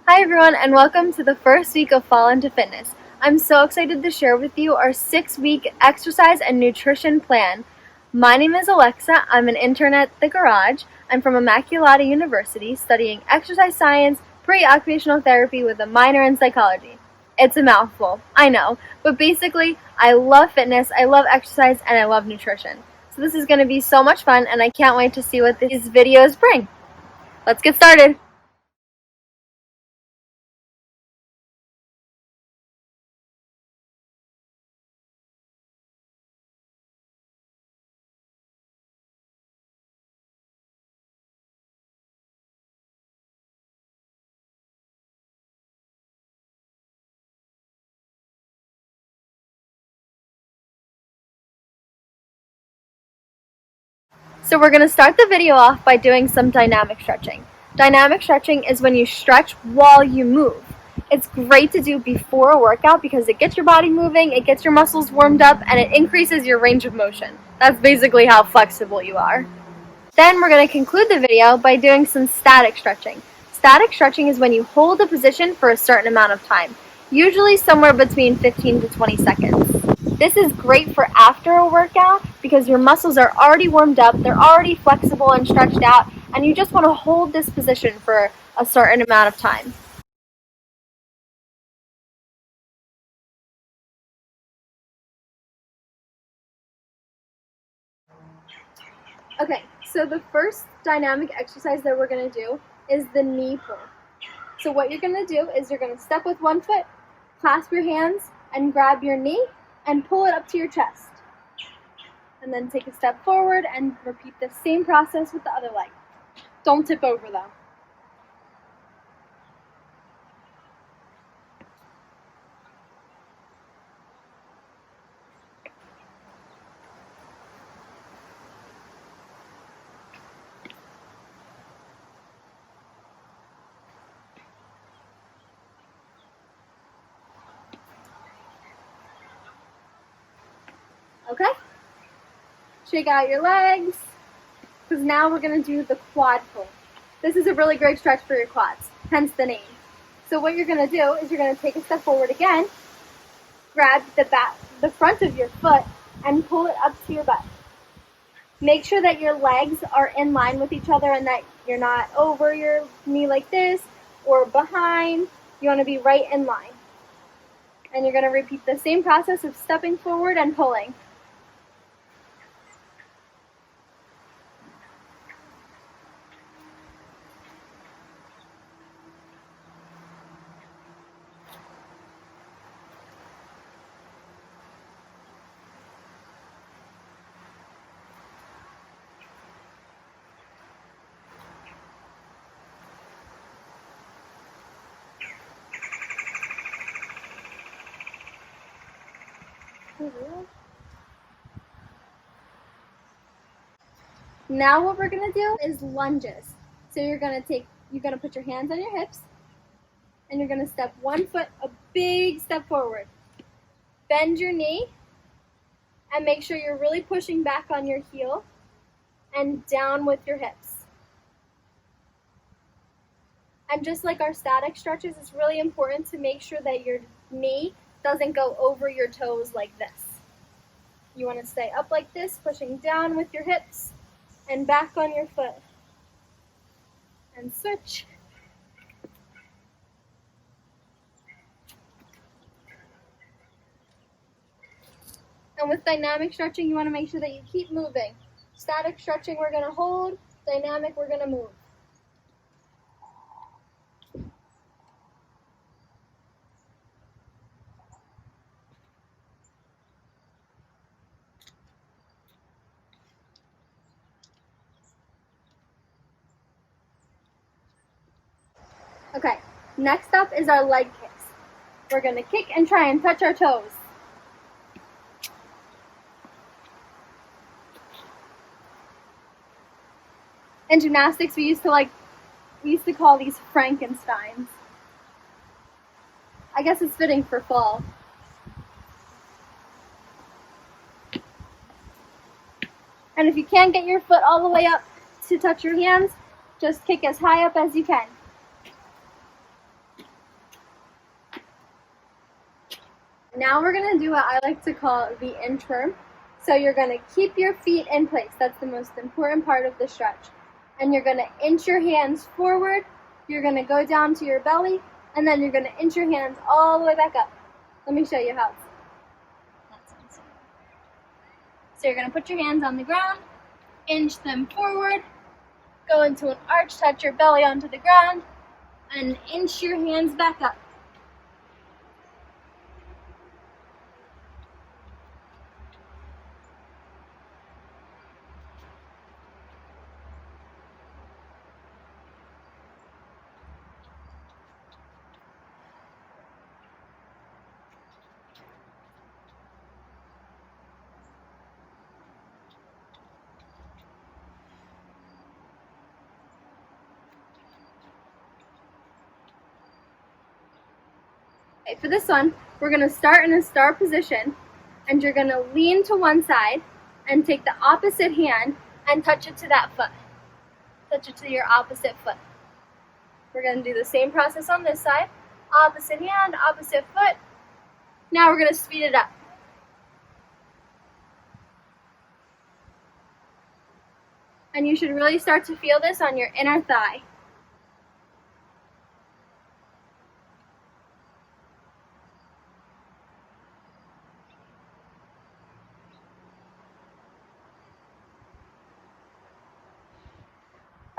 Hi everyone and welcome to the first week of Fall into Fitness. I'm so excited to share with you our 6-week exercise and nutrition plan. My name is Alexa. I'm an intern at The Garage. I'm from Immaculata University studying exercise science, pre-occupational therapy with a minor in psychology. It's a mouthful, I know, but basically I love fitness, I love exercise, and I love nutrition. So this is going to be so much fun and I can't wait to see what these videos bring. Let's get started! So we're going to start the video off by doing some dynamic stretching. Dynamic stretching is when you stretch while you move. It's great to do before a workout because it gets your body moving, it gets your muscles warmed up, and it increases your range of motion. That's basically how flexible you are. Then we're going to conclude the video by doing some static stretching. Static stretching is when you hold a position for a certain amount of time, usually somewhere between 15 to 20 seconds. This is great for after a workout because your muscles are already warmed up, they're already flexible and stretched out, and you just want to hold this position for a certain amount of time. Okay, so the first dynamic exercise that we're going to do is the knee pull. So what you're going to do is you're going to step with one foot, clasp your hands, and grab your knee and pull it up to your chest. And then take a step forward and repeat the same process with the other leg. Don't tip over though. Okay? Shake out your legs, because now we're going to do the quad pull. This is a really great stretch for your quads, hence the name. So what you're going to do is you're going to take a step forward again, grab the front of your foot, and pull it up to your butt. Make sure that your legs are in line with each other and that you're not over your knee like this or behind. You want to be right in line. And you're going to repeat the same process of stepping forward and pulling. Now what we're going to do is lunges. So you're going to put your hands on your hips and you're going to step one foot, a big step forward. Bend your knee and make sure you're really pushing back on your heel and down with your hips. And just like our static stretches, it's really important to make sure that your knee doesn't go over your toes like this. You want to stay up like this, pushing down with your hips and back on your foot. And switch. And with dynamic stretching, you want to make sure that you keep moving. Static stretching, we're going to hold. Dynamic, we're going to move. Okay, next up is our leg kicks. We're going to kick and try and touch our toes. In gymnastics, we used to call these Frankensteins. I guess it's fitting for fall. And if you can't get your foot all the way up to touch your hands, just kick as high up as you can. Now we're going to do what I like to call the inchworm. So you're going to keep your feet in place. That's the most important part of the stretch. And you're going to inch your hands forward. You're going to go down to your belly. And then you're going to inch your hands all the way back up. Let me show you how. So you're going to put your hands on the ground, inch them forward, go into an arch, touch your belly onto the ground, and inch your hands back up. Okay, for this one, we're going to start in a star position, and you're going to lean to one side and take the opposite hand and touch it to that foot. Touch it to your opposite foot. We're going to do the same process on this side. Opposite hand, opposite foot. Now we're going to speed it up. And you should really start to feel this on your inner thigh.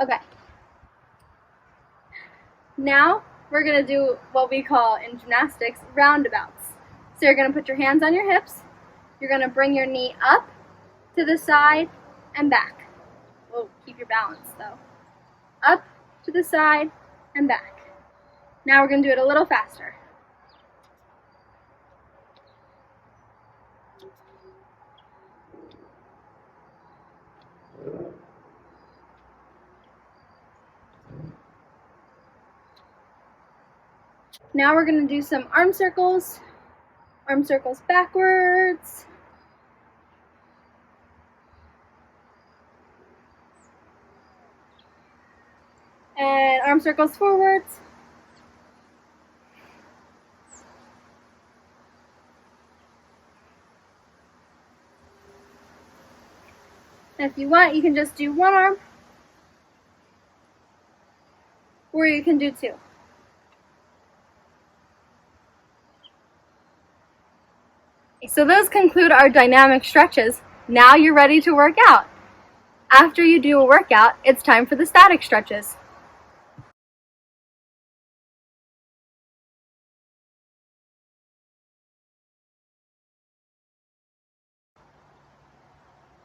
Okay. Now we're going to do what we call in gymnastics roundabouts. So you're going to put your hands on your hips. You're going to bring your knee up to the side and back. Whoa, keep your balance though. Up to the side and back. Now we're going to do it a little faster. Now we're going to do some arm circles backwards. And arm circles forwards. And if you want, you can just do one arm, or you can do two. So those conclude our dynamic stretches. Now you're ready to work out. After you do a workout, it's time for the static stretches.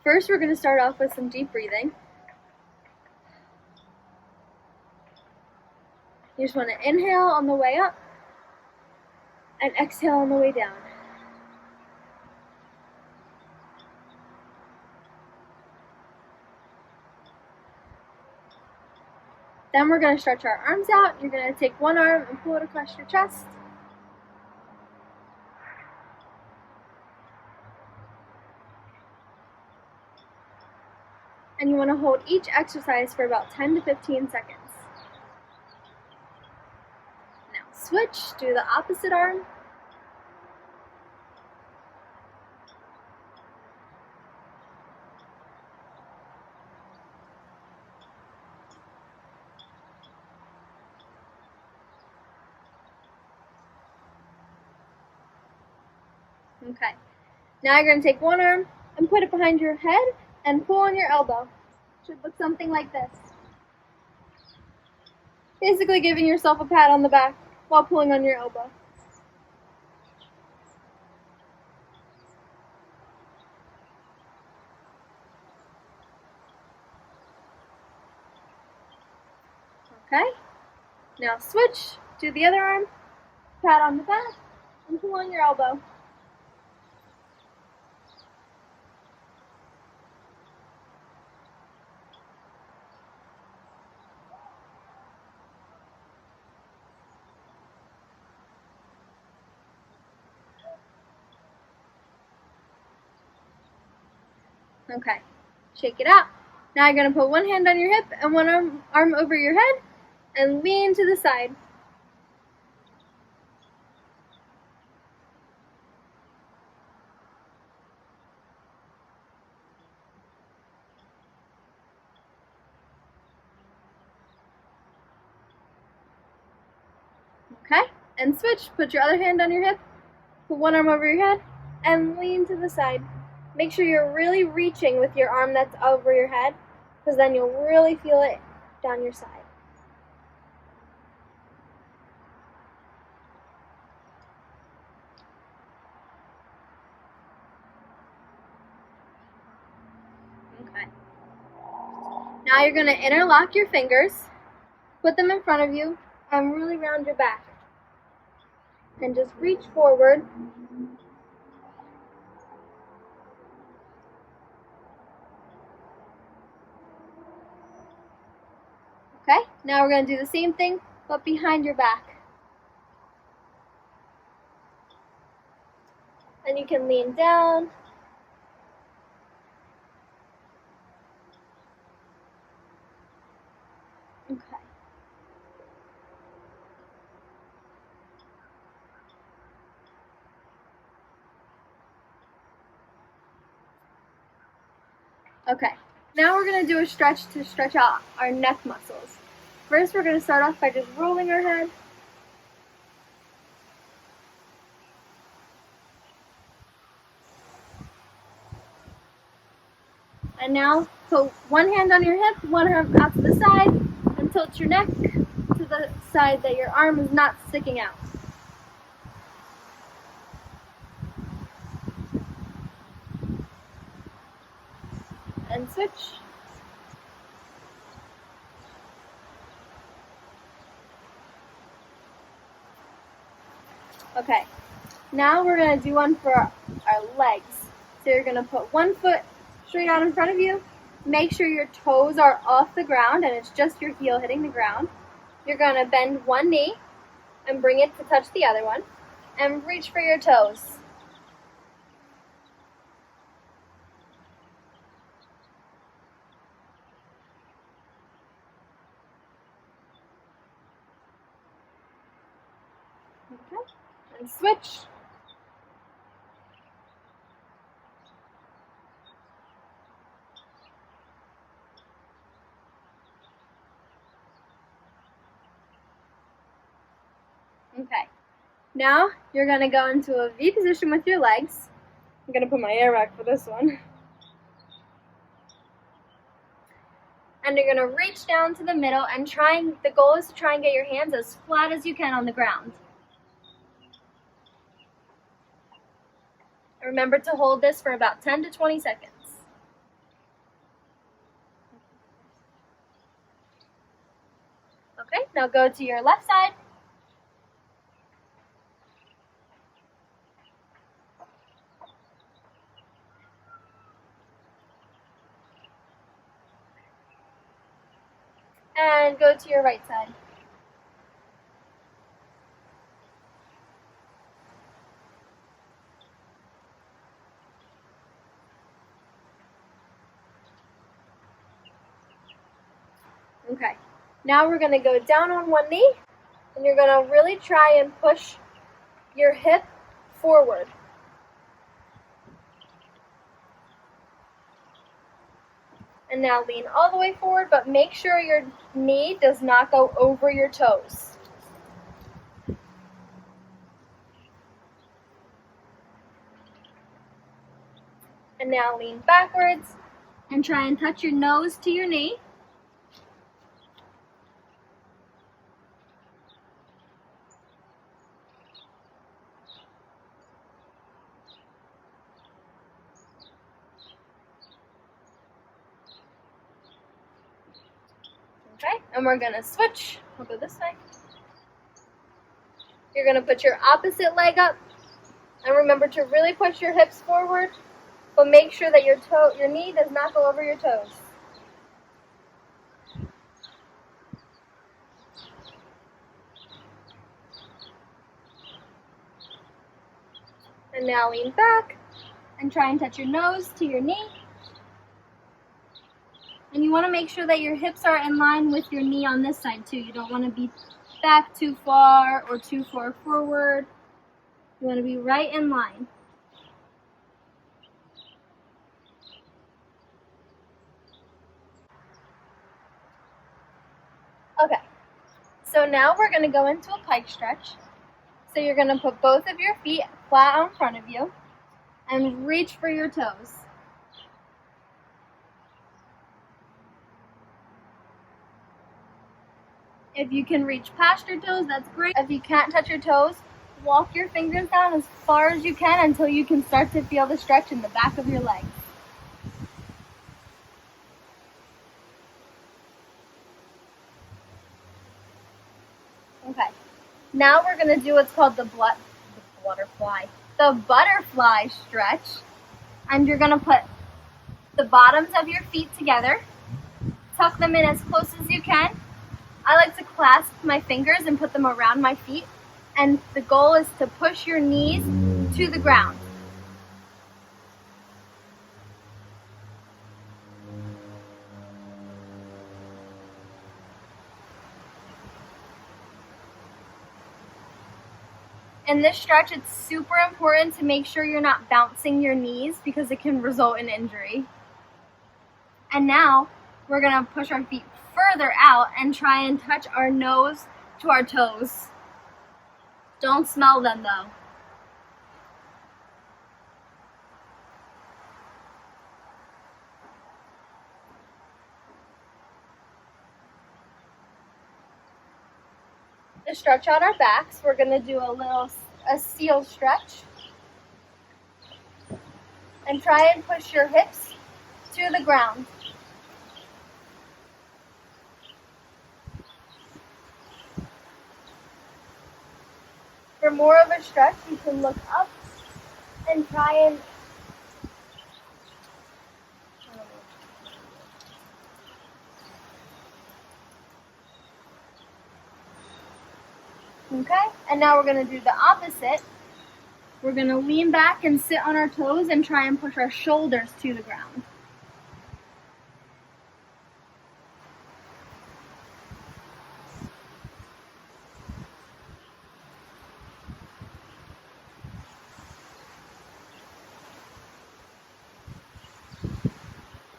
First, we're going to start off with some deep breathing. You just want to inhale on the way up and exhale on the way down. Then we're going to stretch our arms out. You're going to take one arm and pull it across your chest. And you want to hold each exercise for about 10 to 15 seconds. Now switch, do the opposite arm. Okay. Now you're going to take one arm and put it behind your head and pull on your elbow. Should look something like this. Basically giving yourself a pat on the back while pulling on your elbow. Okay. Now switch, do the other arm, pat on the back, and pull on your elbow. Okay, shake it out. Now you're going to put one hand on your hip and one arm over your head and lean to the side. Okay, and switch. Put your other hand on your hip, put one arm over your head, and lean to the side. Make sure you're really reaching with your arm that's over your head, because then you'll really feel it down your side. Okay. Now you're going to interlock your fingers, put them in front of you, and really round your back. And just reach forward. Okay, now we're going to do the same thing, but behind your back. And you can lean down. Okay. Okay, now we're going to do a stretch to stretch out our neck muscles. First, we're going to start off by just rolling our head. And now, put one hand on your hip, one arm out to the side, and tilt your neck to the side that your arm is not sticking out. And switch. Okay, now we're going to do one for our legs. So you're going to put one foot straight out in front of you. Make sure your toes are off the ground and it's just your heel hitting the ground. You're going to bend one knee and bring it to touch the other one. And reach for your toes. Okay, and switch. Okay, now you're going to go into a V position with your legs. I'm going to put my air back for this one. And you're going to reach down to the middle and the goal is to try and get your hands as flat as you can on the ground. And remember to hold this for about 10 to 20 seconds. Okay, now go to your left side. And go to your right side. Okay, now we're going to go down on one knee, and you're going to really try and push your hip forward. And now lean all the way forward, but make sure your knee does not go over your toes. And now lean backwards and try and touch your nose to your knee. Okay, and we're going to switch. We'll go this way. You're going to put your opposite leg up. And remember to really push your hips forward, but make sure that your knee does not go over your toes. And now lean back and try and touch your nose to your knee. And you want to make sure that your hips are in line with your knee on this side too. You don't want to be back too far or too far forward. You want to be right in line. Okay, So now we're going to go into a pike stretch. So you're going to put both of your feet flat out in front of you and reach for your toes. If you can reach past your toes, that's great. If you can't touch your toes, walk your fingers down as far as you can until you can start to feel the stretch in the back of your legs. Okay, now we're going to do what's called the butterfly stretch. And you're going to put the bottoms of your feet together, tuck them in as close as you can. I like to clasp my fingers and put them around my feet, and the goal is to push your knees to the ground. In this stretch, it's super important to make sure you're not bouncing your knees because it can result in injury. And now we're going to push our feet further out and try and touch our nose to our toes. Don't smell them though. To stretch out our backs, we're going to do a seal stretch. And try and push your hips to the ground. For more of a stretch, you can look up and try and okay, and now we're going to do the opposite. We're going to lean back and sit on our toes and try and push our shoulders to the ground.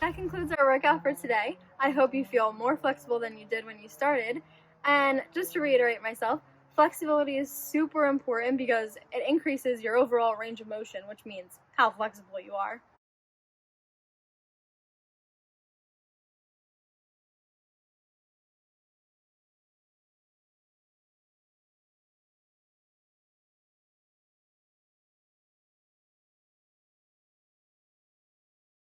That concludes our workout for today. I hope you feel more flexible than you did when you started. And just to reiterate myself, flexibility is super important because it increases your overall range of motion, which means how flexible you are.